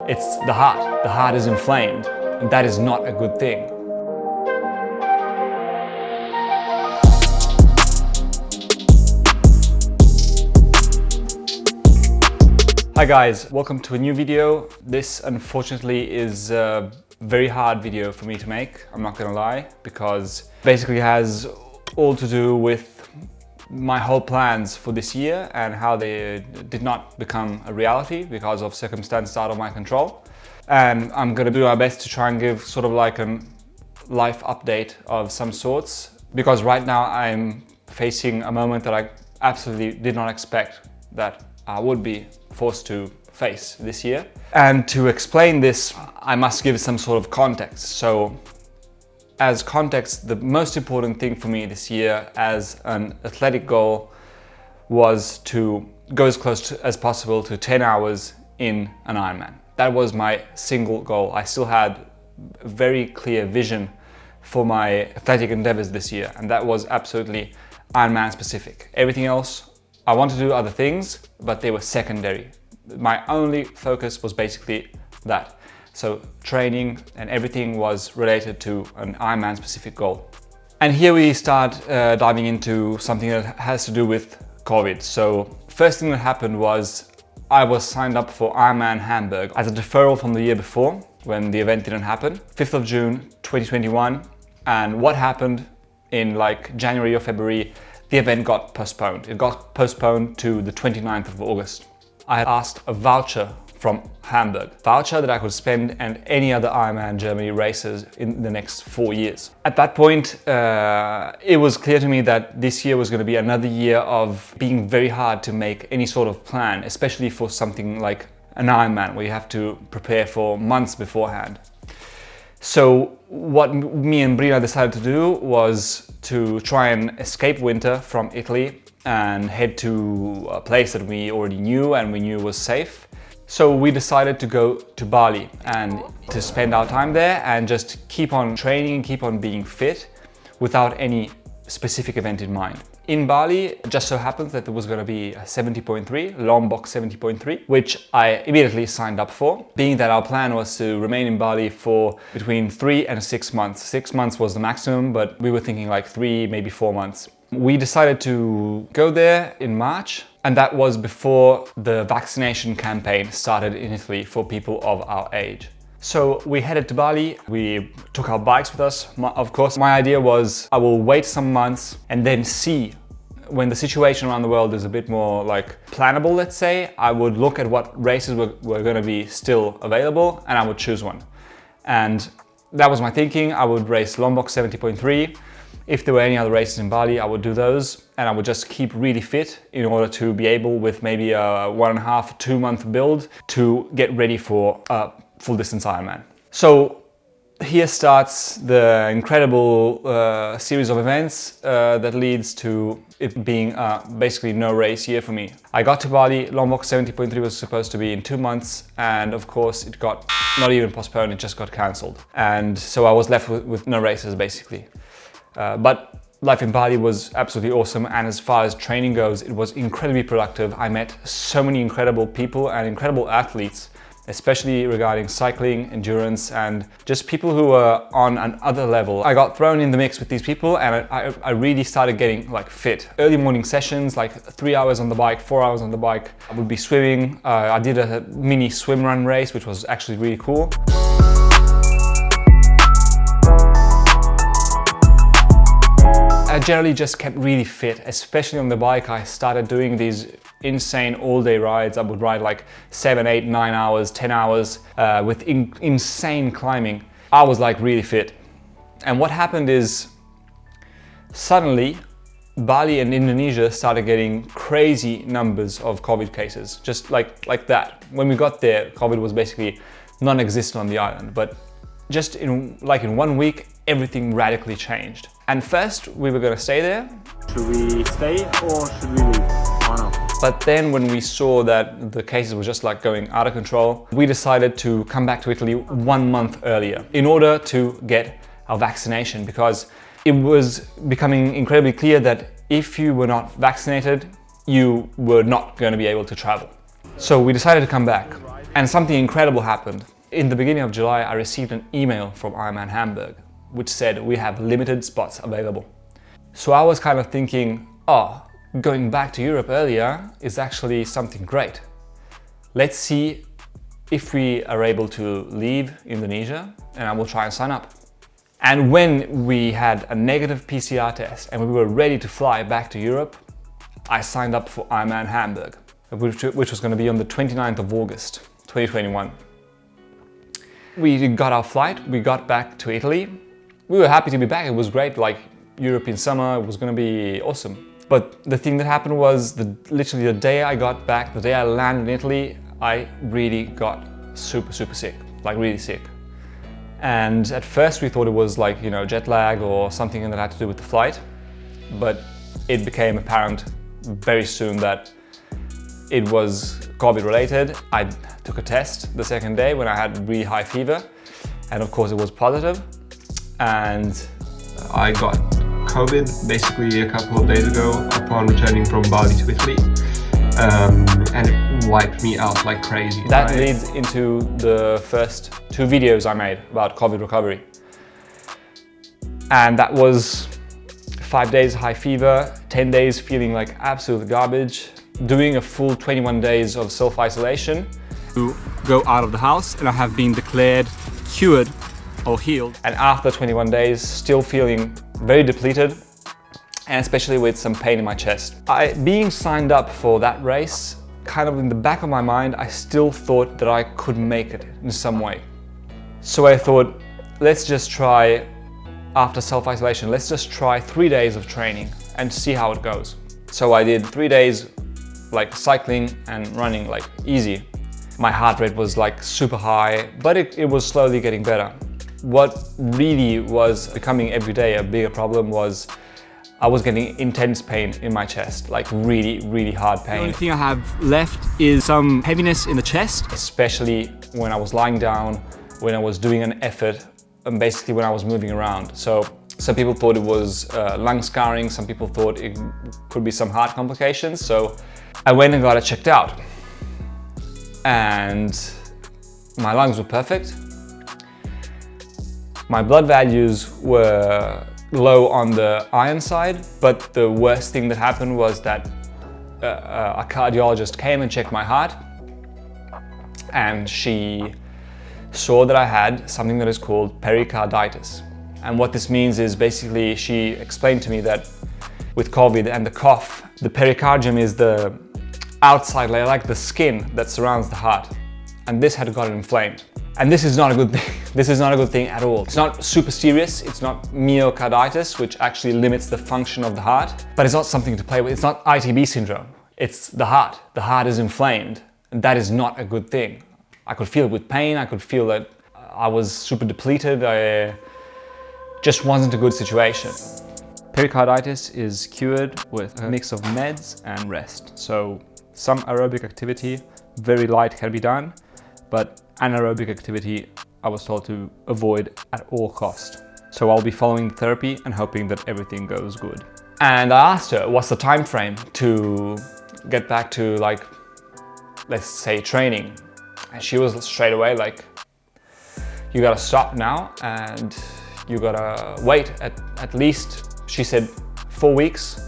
It's the heart. The heart is inflamed, and that is not a good thing. Hi guys, welcome to a new video. This unfortunately is a very hard video for me to make, I'm not gonna lie, because basically has all to do with my whole plans for this year and how they did not become a reality because of circumstances out of my control. And I'm gonna do my best to try and give sort of like a life update of some sorts, because right now I'm facing a moment that I absolutely did not expect that I would be forced to face this year. And to explain this, I must give some sort of context. So as context, the most important thing for me this year as an athletic goal was to go as close as possible to 10 hours in an Ironman. That was my single goal. I still had a very clear vision for my athletic endeavors this year, and that was absolutely Ironman specific. Everything else, I wanted to do other things, but they were secondary. My only focus was basically that. So training and everything was related to an Ironman specific goal. And here we start diving into something that has to do with COVID. So first thing that happened was I was signed up for Ironman Hamburg as a deferral from the year before when the event didn't happen, 5th of June 2021. And what happened in like January or February, the event got postponed. It got postponed to the 29th of August. I had asked a voucher from Hamburg, voucher that I could spend and any other Ironman Germany races in the next 4 years. At that point, it was clear to me that this year was going to be another year of being very hard to make any sort of plan, especially for something like an Ironman where you have to prepare for months beforehand. So what me and Brina decided to do was to try and escape winter from Italy and head to a place that we already knew and we knew was safe. So we decided to go to Bali and to spend our time there and just keep on training, keep on being fit without any specific event in mind. In Bali, it just so happens that there was going to be a 70.3, Lombok 70.3, which I immediately signed up for, being that our plan was to remain in Bali for between 3 and 6 months. 6 months was the maximum, but we were thinking like 3, maybe 4 months. We decided to go there in March, and that was before the vaccination campaign started in Italy for people of our age. So we headed to Bali, we took our bikes with us. Of course, my idea was I will wait some months and then see when the situation around the world is a bit more like plannable, let's say, I would look at what races were going to be still available and I would choose one. And that was my thinking. I would race Lombok 70.3. If there were any other races in Bali, I would do those and I would just keep really fit in order to be able, with maybe a 1.5 to 2 month build, to get ready for a full distance Ironman. So here starts the incredible series of events that leads to it being basically no race year for me. I got to Bali, Lombok 70.3 was supposed to be in 2 months, and of course it got not even postponed, it just got cancelled. And so I was left with no races basically. But life in Bali was absolutely awesome, and as far as training goes, it was incredibly productive. I met so many incredible people and incredible athletes, especially regarding cycling, endurance, and just people who were on another level. I got thrown in the mix with these people and I really started getting like fit. Early morning sessions, like 3 hours on the bike, 4 hours on the bike. I would be swimming. I did a mini swim run race, which was actually really cool. I generally just kept really fit, especially on the bike. I started doing these insane all-day rides. I would ride like 7, 8, 9 hours, 10 hours with insane climbing. I was like really fit. And what happened is suddenly Bali and Indonesia started getting crazy numbers of COVID cases, just like that. When we got there, COVID was basically non-existent on the island, but just in 1 week, everything radically changed. And first, we were gonna stay there. Should we stay or should we leave? Or no? But then when we saw that the cases were just like going out of control, we decided to come back to Italy 1 month earlier in order to get our vaccination, because it was becoming incredibly clear that if you were not vaccinated, you were not going to be able to travel. So we decided to come back. And something incredible happened. In the beginning of July, I received an email from Ironman Hamburg, which said we have limited spots available. So I was kind of thinking, oh, going back to Europe earlier is actually something great. Let's see if we are able to leave Indonesia, and I will try and sign up. And when we had a negative PCR test and we were ready to fly back to Europe, I signed up for Ironman Hamburg, which was going to be on the 29th of August, 2021. We got our flight, we got back to Italy. We were happy to be back, it was great, like European summer, it was going to be awesome. But the thing that happened was literally the day I got back, the day I landed in Italy, I really got super sick, like really sick. And at first we thought it was like, you know, jet lag or something that had to do with the flight. But it became apparent very soon that it was COVID related. I took a test the second day when I had really high fever. And of course it was positive. And I got COVID basically a couple of days ago upon returning from Bali to Italy. And it wiped me out like crazy. That leads into the first 2 videos I made about COVID recovery. And that was 5 days high fever, 10 days feeling like absolute garbage, doing a full 21 days of self-isolation to go out of the house, and I have been declared cured or healed. And after 21 days, still feeling very depleted, and especially with some pain in my chest. Being signed up for that race, kind of in the back of my mind, I still thought that I could make it in some way. So I thought, let's just try, after self-isolation, let's just try 3 days of training and see how it goes. So I did 3 days, like cycling and running, like easy. My heart rate was like super high, but it was slowly getting better. What really was becoming every day a bigger problem was I was getting intense pain in my chest, like really hard pain. The only thing I have left is some heaviness in the chest, especially when I was lying down, when I was doing an effort, and basically when I was moving around. So some people thought it was lung scarring, some people thought it could be some heart complications. So I went and got it checked out. And my lungs were perfect. My blood values were low on the iron side, but the worst thing that happened was that a cardiologist came and checked my heart, and she saw that I had something that is called pericarditis. And what this means is basically she explained to me that with COVID and the cough, the pericardium is the outside layer, like the skin that surrounds the heart, and this had gotten inflamed. And this is not a good thing. This is not a good thing at all. It's not super serious. It's not myocarditis, which actually limits the function of the heart, but it's not something to play with. It's not ITB syndrome. It's the heart. The heart is inflamed, and that is not a good thing. I could feel it with pain. I could feel that I was super depleted. I just wasn't a good situation. Pericarditis is cured with a mix of meds and rest. So some aerobic activity, very light, can be done, but anaerobic activity I was told to avoid at all cost. So I'll be following the therapy and hoping that everything goes good. And I asked her, what's the time frame to get back to, like, let's say training? And she was straight away like, you gotta stop now and you gotta wait at least, she said, 4 weeks.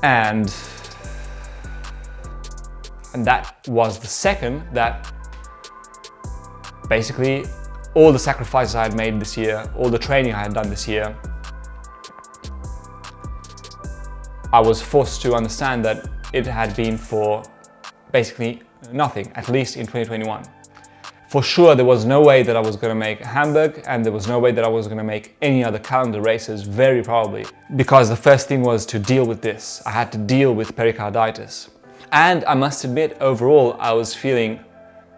And that was the second that basically all the sacrifices I had made this year, all the training I had done this year, I was forced to understand that it had been for basically nothing, at least in 2021. For sure, there was no way that I was going to make Hamburg, and there was no way that I was going to make any other calendar races, very probably. Because the first thing was to deal with this. I had to deal with pericarditis. And I must admit, overall, I was feeling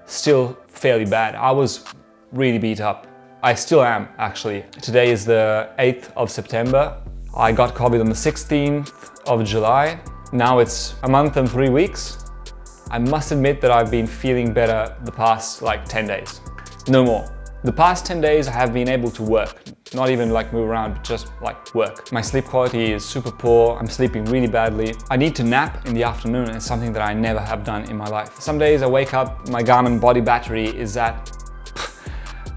still fairly bad. I was really beat up. I still am, actually. Today is the 8th of September. I got COVID on the 16th of July. Now it's a month and 3 weeks. I must admit that I've been feeling better the past like 10 days. No more. The past 10 days I have been able to work, not even like move around, but just like work. My sleep quality is super poor, I'm sleeping really badly. I need to nap in the afternoon and it's something that I never have done in my life. Some days I wake up, my Garmin body battery is at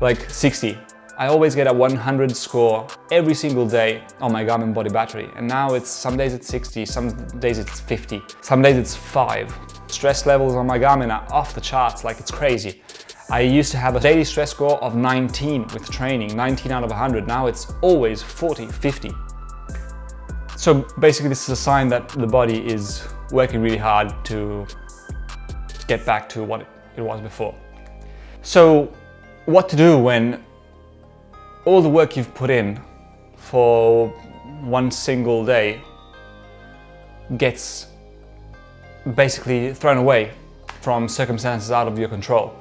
like 60. I always get a 100 score every single day on my Garmin body battery. And now some days it's 60, some days it's 50, some days it's 5. Stress levels on my Garmin are off the charts, like it's crazy. I used to have a daily stress score of 19 with training, 19 out of 100. Now it's always 40, 50. So basically this is a sign that the body is working really hard to get back to what it was before. So what to do when all the work you've put in for one single day gets basically thrown away from circumstances out of your control?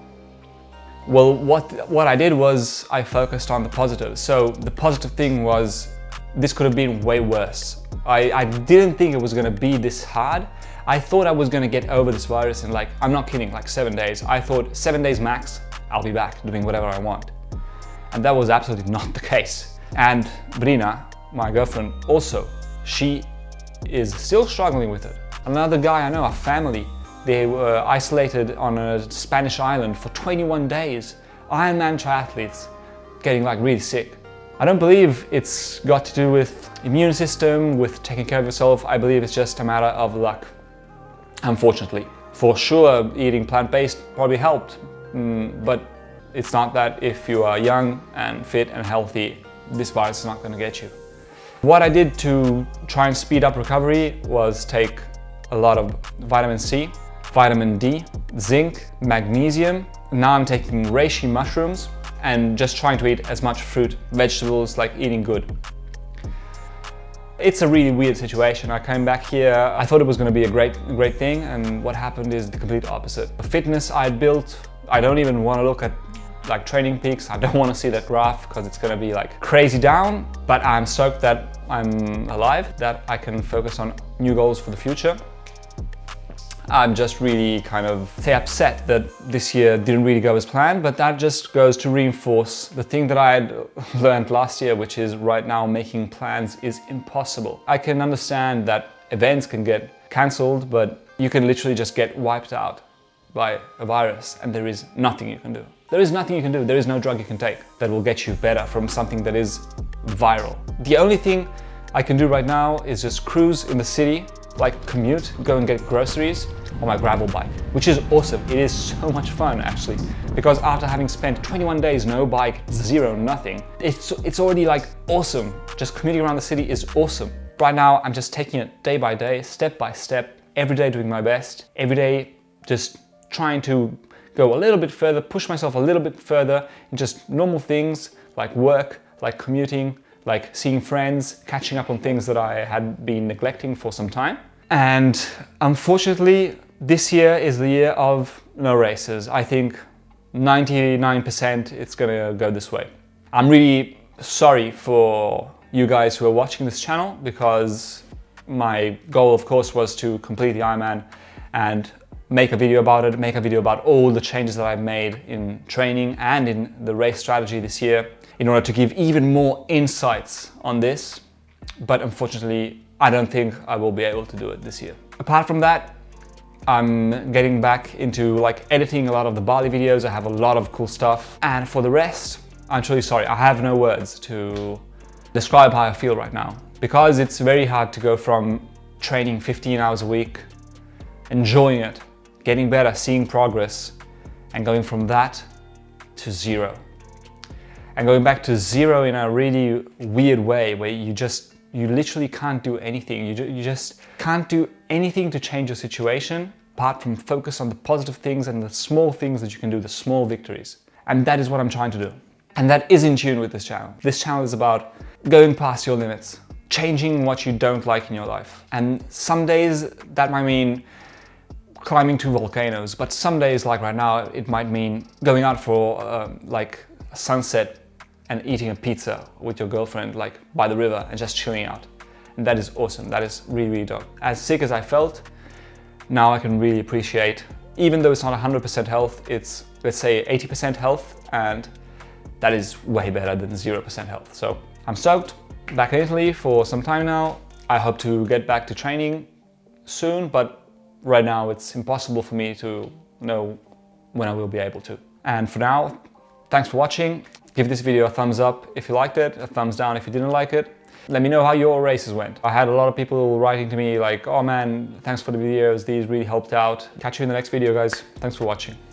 Well, what I did was I focused on the positive. So the positive thing was this could have been way worse. I didn't think it was going to be this hard. I thought I was going to get over this virus in like, I'm not kidding, like 7 days. I thought 7 days max, I'll be back doing whatever I want. And that was absolutely not the case. And Brina, my girlfriend, also, she is still struggling with it. Another guy I know, a family, they were isolated on a Spanish island for 21 days. Ironman triathletes getting like really sick. I don't believe it's got to do with immune system, with taking care of yourself. I believe it's just a matter of luck, unfortunately. For sure, eating plant-based probably helped, but it's not that if you are young and fit and healthy, this virus is not going to get you. What I did to try and speed up recovery was take a lot of vitamin C, vitamin D, zinc, magnesium. Now I'm taking reishi mushrooms and just trying to eat as much fruit, vegetables, like eating good. It's a really weird situation. I came back here, I thought it was going to be a great thing, and what happened is the complete opposite. The fitness I built, I don't even want to look at like training peaks. I don't want to see that graph because it's going to be like crazy down, but I'm stoked that I'm alive, that I can focus on new goals for the future. I'm just really kind of upset that this year didn't really go as planned, but that just goes to reinforce the thing that I had learned last year, which is right now making plans is impossible. I can understand that events can get cancelled, but you can literally just get wiped out by a virus and there is nothing you can do. There is nothing you can do. There is no drug you can take that will get you better from something that is viral. The only thing I can do right now is just cruise in the city, like commute, go and get groceries on my gravel bike, which is awesome. It is so much fun actually, because after having spent 21 days, no bike, zero, nothing, it's already like awesome. Just commuting around the city is awesome. Right now, I'm just taking it day by day, step by step, every day doing my best, every day just trying to go a little bit further, push myself a little bit further in just normal things like work, like commuting, like seeing friends, catching up on things that I had been neglecting for some time. And unfortunately, this year is the year of no races. I think 99% it's gonna go this way. I'm really sorry for you guys who are watching this channel, because my goal, of course, was to complete the Ironman and make a video about it, make a video about all the changes that I've made in training and in the race strategy this year in order to give even more insights on this. But unfortunately, I don't think I will be able to do it this year. Apart from that, I'm getting back into like editing a lot of the Bali videos. I have a lot of cool stuff. And for the rest, I'm truly sorry. I have no words to describe how I feel right now, because it's very hard to go from training 15 hours a week, enjoying it, getting better, seeing progress, and going from that to zero. And going back to zero in a really weird way where you literally can't do anything. You just can't do anything to change your situation apart from focus on the positive things and the small things that you can do, the small victories. And that is what I'm trying to do. And that is in tune with this channel. This channel is about going past your limits, changing what you don't like in your life. And some days that might mean climbing 2 volcanoes, but some days, like right now, it might mean going out for like a sunset and eating a pizza with your girlfriend, like by the river, and just chilling out. And that is awesome. That is really, really dope. As sick as I felt, now I can really appreciate, even though it's not 100% health, it's, let's say, 80% health, and that is way better than 0% health. So I'm stoked. Back in Italy for some time now. I hope to get back to training soon, but right now it's impossible for me to know when I will be able to. And for now, thanks for watching. Give this video a thumbs up if you liked it, a thumbs down if you didn't like it. Let me know how your races went. I had a lot of people writing to me like, oh man, thanks for the videos, these really helped out. Catch you in the next video, guys. Thanks for watching.